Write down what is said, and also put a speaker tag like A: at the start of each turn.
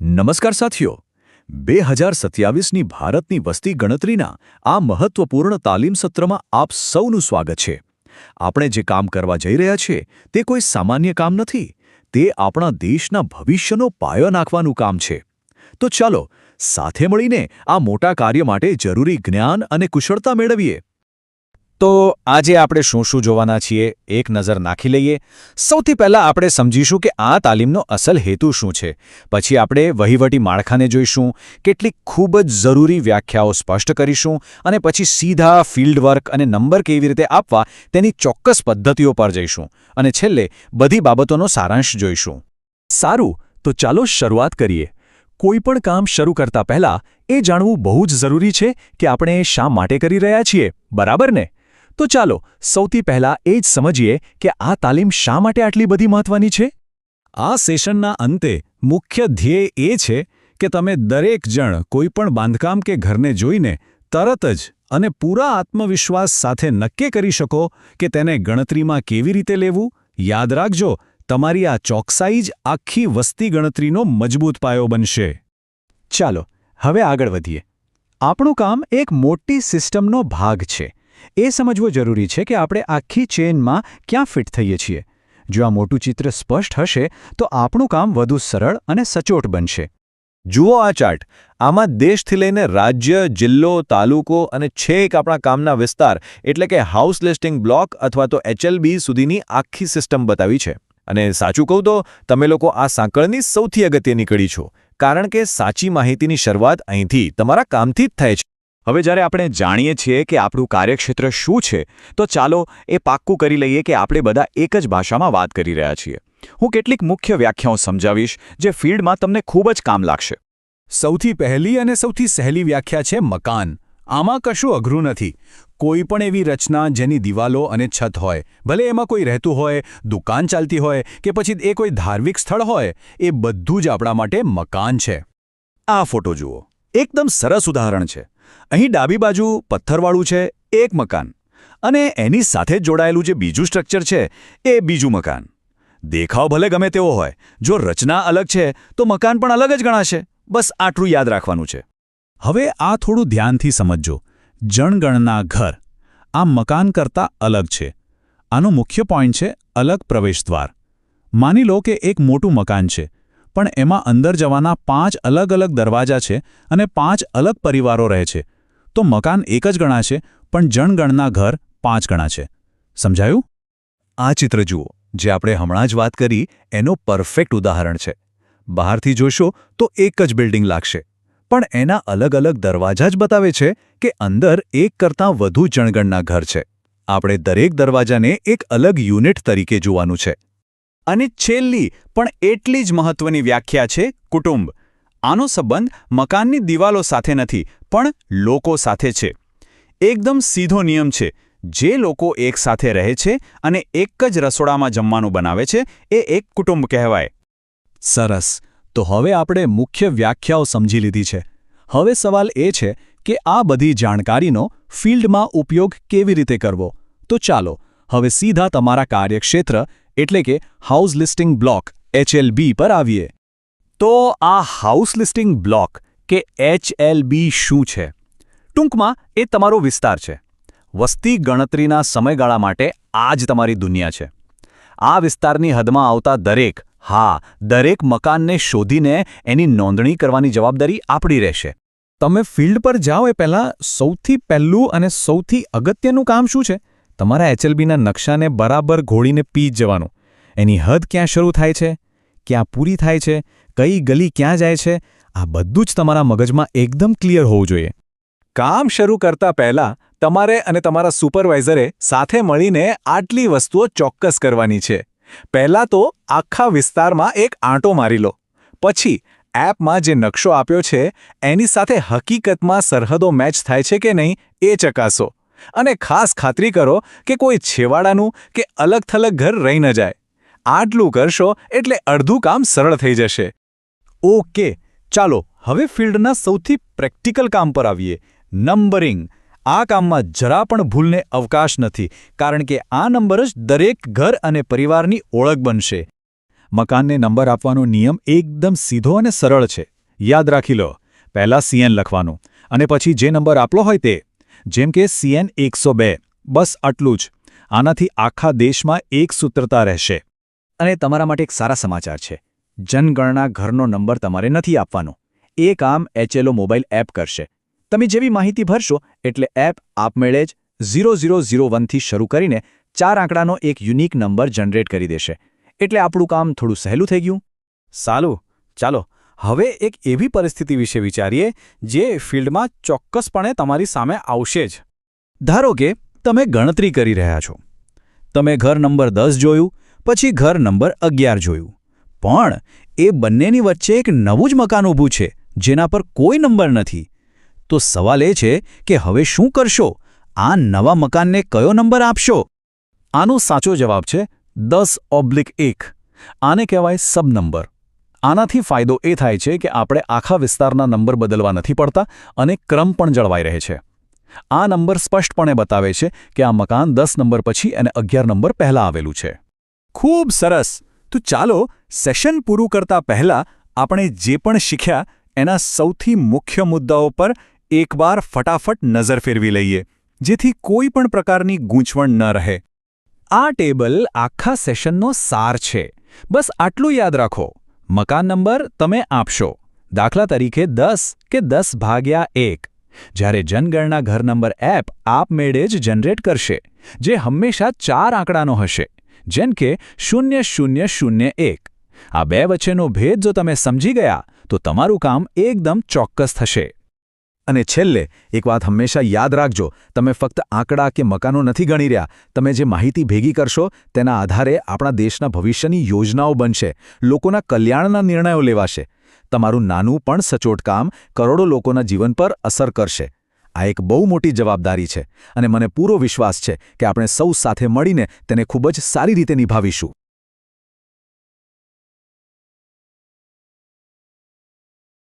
A: નમસ્કાર સાથીઓ 2027ની ભારતની વસ્તી ગણતરીના આ મહત્વપૂર્ણ તાલીમ સત્રમાં આપ સૌનું સ્વાગત છે. આપણે જે કામ કરવા જઈ રહ્યા છીએ તે કોઈ સામાન્ય કામ નથી, તે આપણા દેશના ભવિષ્યનો પાયો નાખવાનું કામ છે. તો ચાલો સાથે મળીને આ મોટા કાર્ય માટે જરૂરી જ્ઞાન અને કુશળતા મેળવીએ.
B: તો આજે આપણે શું શું જોવાના છીએ એક નજર નાખી લઈએ. સૌથી પહેલાં આપણે સમજીશું કે આ તાલીમનો અસલ હેતુ શું છે. પછી આપણે વહીવટી માળખાને જોઈશું, કેટલીક ખૂબ જ જરૂરી વ્યાખ્યાઓ સ્પષ્ટ કરીશું અને પછી સીધા ફિલ્ડ વર્ક અને નંબર કેવી રીતે આપવા તેની ચોક્કસ પદ્ધતિઓ પર જઈશું અને છેલ્લે બધી બાબતોનો સારાંશ જોઈશું.
A: સારું, તો ચાલો શરૂઆત કરીએ. કોઈપણ કામ શરૂ કરતા પહેલા એ જાણવું બહુ જ જરૂરી છે કે આપણે શા માટે કરી રહ્યા છીએ, બરાબર ને? તો ચાલો સૌથી પહેલા એ જ સમજીએ કે આ તાલીમ શા માટે આટલી બધી મહત્વની છે.
C: આ સેશનના અંતે મુખ્ય ધ્યેય એ છે કે તમે દરેક જણ કોઈપણ બાંધકામ કે ઘરને જોઈને તરત જ અને પૂરા આત્મવિશ્વાસ સાથે નક્કી કરી શકો કે તેને ગણતરીમાં કેવી રીતે લેવું. યાદ રાખજો, તમારી આ ચોકસાઈ જ આખી વસ્તી ગણતરીનો મજબૂત પાયો બનશે.
A: ચાલો હવે આગળ વધીએ. આપણું કામ એક મોટી સિસ્ટમનો ભાગ છે. એ સમજવું જરૂરી છે કે આપણે આખી ચેઇનમાં ક્યાં ફિટ થઈએ છીએ. જો આ મોટું ચિત્ર સ્પષ્ટ હશે તો આપણું કામ વધુ સરળ અને સચોટ બનશે.
B: જુઓ આ ચાર્ટ. આમાં દેશથી લઈને રાજ્ય, જિલ્લો, તાલુકો અને છેક આપણા કામના વિસ્તાર એટલે કે હાઉસ લિસ્ટિંગ બ્લોક અથવા તો HLB સુધીની આખી સિસ્ટમ બતાવી છે. અને સાચું કહું તો તમે લોકો આ સાંકળની સૌથી અગત્યની કડી છો, કારણ કે સાચી માહિતીની શરૂઆત અહીંથી તમારા કામથી જ થાય છે.
A: હવે જ્યારે આપણે જાણીએ છીએ કે આપણું કાર્યક્ષેત્ર શું છે, તો ચાલો એ પાક્કું કરી લઈએ કે આપણે બધા એક જ ભાષામાં વાત કરી રહ્યા છીએ. હું કેટલીક મુખ્ય વ્યાખ્યાઓ સમજાવીશ જે ફિલ્ડમાં તમને ખૂબ જ કામ લાગશે.
C: સૌથી પહેલી અને સૌથી સહેલી વ્યાખ્યા છે મકાન. આમાં કશું અઘરું નથી. કોઈ પણ એવી રચના જેની દિવાલો અને છત હોય, ભલે એમાં કોઈ રહેતું હોય, દુકાન ચાલતી હોય કે પછી એ કોઈ ધાર્મિક સ્થળ હોય, એ બધું જ આપણા માટે મકાન છે.
A: આ ફોટો જુઓ, એકદમ સરસ ઉદાહરણ છે. અહીં ડાબી બાજુ પથ્થરવાળું છે, એક મકાન, અને એની સાથે જ જોડાયેલું જે બીજું સ્ટ્રક્ચર છે એ બીજું મકાન. દેખાવ ભલે ગમે તેવો હોય, જો રચના અલગ છે તો મકાન પણ અલગ જ ગણાશે. બસ આટલું યાદ રાખવાનું છે.
C: હવે આ થોડું ધ્યાનથી સમજજો. જનગણના ઘર આ મકાન કરતાં અલગ છે. આનો મુખ્ય પોઈન્ટ છે અલગ પ્રવેશદ્વાર. માની લો કે એક મોટું મકાન છે, પણ એમાં અંદર જવાના 5 અલગ અલગ દરવાજા છે અને 5 અલગ પરિવારો રહે છે. તો મકાન એક જ ગણાશે, પણ જનગણના ઘર 5 ગણા છે. સમજાયું?
A: આ ચિત્ર જુઓ, જે આપણે હમણાં જ વાત કરી એનો પરફેક્ટ ઉદાહરણ છે. બહારથી જોશો તો એક જ બિલ્ડિંગ લાગશે, પણ એના અલગ અલગ દરવાજા જ બતાવે છે કે અંદર એક કરતાં વધુ જનગણના ઘર છે. આપણે દરેક દરવાજાને એક અલગ યુનિટ તરીકે જોવાનું છે. અને છેલ્લી પણ એટલી જ મહત્વની વ્યાખ્યા છે કુટુંબ. આનો સંબંધ મકાનની દિવાલો સાથે નથી, પણ લોકો સાથે છે. એકદમ સીધો નિયમ છે. જે લોકો એક સાથે રહે છે અને એક જ રસોડામાં જમવાનું બનાવે છે એ એક કુટુંબ કહેવાય.
C: સરસ. તો હવે આપણે મુખ્ય વ્યાખ્યાઓ સમજી લીધી છે. હવે સવાલ એ છે કે આ બધી જાણકારીનો ફિલ્ડમાં ઉપયોગ કેવી રીતે કરવો. તો ચાલો હવે સીધા તમારા કાર્યક્ષેત્ર એટલે કે હાઉસ લિસ્ટિંગ બ્લોક HLB પર આવીએ.
A: તો આ હાઉસ લિસ્ટિંગ બ્લોક કે HLB શું છે? ટૂંકમાં એ તમારો વિસ્તાર છે. વસ્તી ગણતરીના સમયગાળા માટે આ જ તમારી દુનિયા છે. આ વિસ્તારની હદમાં આવતા દરેક મકાનને શોધીને એની નોંધણી કરવાની જવાબદારી આપણી રહેશે.
C: તમે ફિલ્ડ પર જાઓ એ પહેલાં સૌથી પહેલું અને સૌથી અગત્યનું કામ શું છે? તમારા HLBના નકશાને બરાબર ઘોડીને પી જવાનું. એની હદ ક્યાં શરૂ થાય છે, ક્યાં પૂરી થાય છે, કઈ ગલી ક્યાં જાય છે, આ બધું જ તમારા મગજમાં એકદમ ક્લિયર હોવું જોઈએ.
A: કામ શરૂ કરતા પહેલા તમારે અને તમારા સુપરવાઇઝરે સાથે મળીને આટલી વસ્તુઓ ચોક્કસ કરવાની છે. પહેલાં તો આખા વિસ્તારમાં એક આંટો મારી લો. પછી એપમાં જે નકશો આપ્યો છે એની સાથે હકીકતમાં સરહદો મેચ થાય છે કે નહીં એ ચકાસો. અને ખાસ ખાતરી કરો કે કોઈ છેવાડાનું કે અલગ થલગ ઘર રહી ન જાય. આટલું કરશો એટલે અડધું કામ સરળ થઈ જશે. ઓકે, ચાલો હવે ફિલ્ડના સૌથી પ્રેક્ટિકલ કામ પર આવીએ, નંબરિંગ. આ કામમાં જરા પણ ભૂલને અવકાશ નથી, કારણ કે આ નંબર જ દરેક ઘર અને પરિવારની ઓળખ બનશે.
C: મકાનને નંબર આપવાનો નિયમ એકદમ સીધો અને સરળ છે. યાદ રાખી લો, પહેલાં CN લખવાનું અને પછી જે નંબર આપલો હોય તે. જેમ કે CN 102, બસ આટલું જ. આનાથી આખા દેશમાં એક સૂત્રતા રહેશે.
B: અને તમારા માટે એક સારા સમાચાર છે. જનગણના ઘરનો નંબર તમારે નથી આપવાનો. એ કામ HLO મોબાઈલ એપ કરશે. તમે જેવી માહિતી ભરશો એટલે એપ આપમેળે જ 0001 થી શરૂ કરીને 4 આંકડાનો એક યુનિક નંબર જનરેટ કરી દેશે. એટલે આપણું કામ થોડું સહેલું થઈ ગયું.
C: સારું, ચાલો હવે એક એવી પરિસ્થિતિ વિશે વિચારીએ જે ફિલ્ડમાં ચોક્કસપણે તમારી સામે આવશે જ.
B: ધારો કે તમે ગણતરી કરી રહ્યા છો. તમે ઘર નંબર 10 જોયું, પછી ઘર નંબર 11 જોયું. પણ એ બંનેની વચ્ચે એક નવું જ મકાન ઊભું છે જેના પર કોઈ નંબર નથી. તો સવાલ એ છે કે હવે શું કરશો? આ નવા મકાનને કયો નંબર આપશો?
C: આનો સાચો જવાબ છે 10/1. આને કહેવાય સબ નંબર. આનાથી ફાયદો એ થાય છે કે આપણે આખા વિસ્તારના નંબર બદલવા નથી પડતા અને ક્રમ પણ જળવાઈ રહે છે. આ નંબર સ્પષ્ટપણે બતાવે છે કે આ મકાન 10 નંબર પછી અને 11 નંબર પહેલાં આવેલું છે. ખૂબ સરસ. તો ચાલો સેશન પૂરું કરતા પહેલાં આપણે જે પણ શીખ્યા એના સૌથી મુખ્ય મુદ્દાઓ પર એકવાર ફટાફટ નજર ફેરવી લઈએ, જેથી કોઈ પણ પ્રકારની ગૂંચવણ ન રહે.
B: આ ટેબલ આખા સેશનનો સાર છે. બસ આટલું યાદ રાખો. મકાન નંબર તમે આપશો, દાખલા તરીકે 10 કે 10/1. જ્યારે જનગણના ઘર નંબર એપ આપમેળે જ જનરેટ કરશે, જે હંમેશા 4 આંકડાનો હશે, જેમ કે 0001. આ બે વચ્ચેનો ભેદ જો તમે સમજી ગયા તો તમારું કામ એકદમ ચોક્કસ થશે.
A: અને છેલ્લે એક વાત હંમેશા યાદ રાખજો, તમે ફક્ત આંકડા કે મકાનો નથી ગણી રહ્યા. તમે જે માહિતી ભેગી કરશો તેના આધારે આપણા દેશના ભવિષ્યની યોજનાઓ બનશે, લોકોના કલ્યાણના નિર્ણયો લેવાશે. તમારું નાનું પણ સચોટ કામ કરોડો લોકોના જીવન પર અસર કરશે. આ એક બહુ મોટી જવાબદારી છે અને મને પૂરો વિશ્વાસ છે કે આપણે સૌ સાથે મળીને તેને ખૂબ જ સારી રીતે નિભાવીશું.